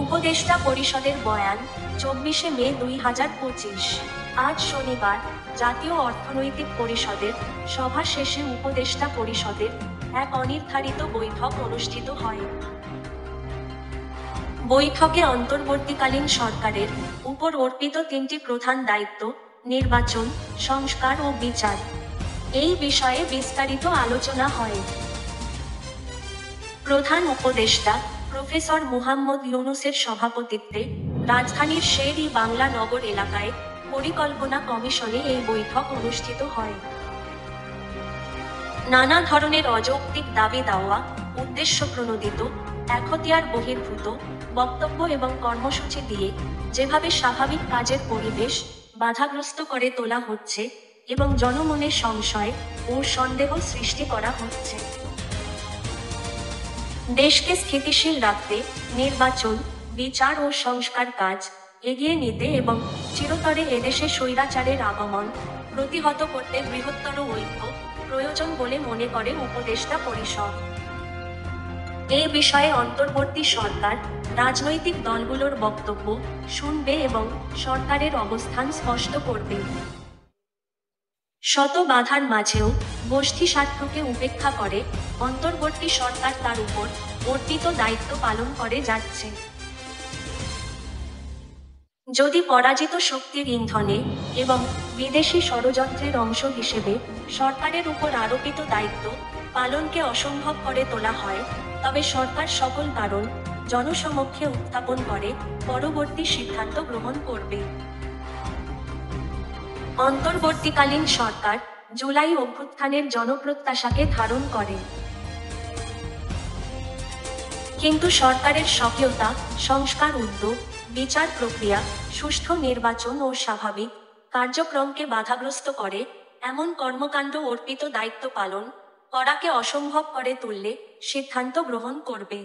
উপদেষ্টা পরিষদের বয়ান, 24শে মে 2025। আজ শনিবার জাতীয় অর্থনৈতিক পরিষদের সভা শেষে উপদেষ্টা পরিষদের এক অনির্ধারিত বৈঠক অনুষ্ঠিত হয়। বৈঠকে অন্তর্বর্তীকালীন সরকারের উপর অর্পিত তিনটি প্রধান দায়িত্ব, নির্বাচন, সংস্কার ও বিচার, এই বিষয়ে বিস্তারিত আলোচনা হয়। প্রধান উপদেষ্টা প্রফেসর মুহাম্মদ ইউনূসের সভাপতিত্বে রাজধানীর শের-ই-বাংলা নগর এলাকায় পরিকল্পনা কমিশনে এই বৈঠক অনুষ্ঠিত হয়। নানা ধরনের অযৌক্তিক দাবি দাওয়া, উদ্দেশ্যপ্রণোদিত, এখতিয়ার বহির্ভূত বক্তব্য এবং কর্মসূচি দিয়ে যেভাবে স্বাভাবিক কাজের পরিবেশ বাধাগ্রস্ত করে তোলা হচ্ছে এবং জনমনে সংশয় ও সন্দেহ সৃষ্টি করা হচ্ছে। দেশকে স্থিতিশীল রাখতে নির্বাচন, বিচার ও সংস্কার কাজ এগিয়ে নিতে এবং চিরতরে এদেশে স্বৈরাচারের আগমন প্রতিহত করতে বৃহত্তর ঐক্য প্রয়োজন বলে মনে করে উপদেষ্টা পরিষদ। এই বিষয়ে অন্তর্বর্তী সরকার রাজনৈতিক দলগুলোর বক্তব্য শুনবে এবং সরকারের অবস্থান স্পষ্ট করবে। শত বাধার মাঝেও গোষ্ঠী স্বার্থকে উপেক্ষা করে অন্তর্বর্তী সরকার তার উপর অর্পিত দায়িত্ব পালন করে যাচ্ছে। যদি পরাজিত শক্তির ইন্ধনে এবং বিদেশি ষড়যন্ত্রের অংশ হিসেবে সরকারের উপর আরোপিত দায়িত্ব পালনকে অসম্ভব করে তোলা হয়, তবে সরকার সকল কারণ জনসমক্ষে উত্থাপন করে পরবর্তী সিদ্ধান্ত গ্রহণ করবে। অন্তর্বর্তীকালীন সরকার জুলাই অভ্যুত্থানের জনপ্রত্যাশাকে ধারণ করে, কিন্তু সরকারের স্বকীয়তা, সংস্কার উদ্যোগ, বিচার প্রক্রিয়া, সুষ্ঠু নির্বাচন ও স্বাভাবিক কার্যক্রমকে বাধাগ্রস্ত করে এমন কর্মকাণ্ড অর্পিত দায়িত্ব পালন করাকে অসম্ভব করে তুললে সিদ্ধান্ত গ্রহণ করবে।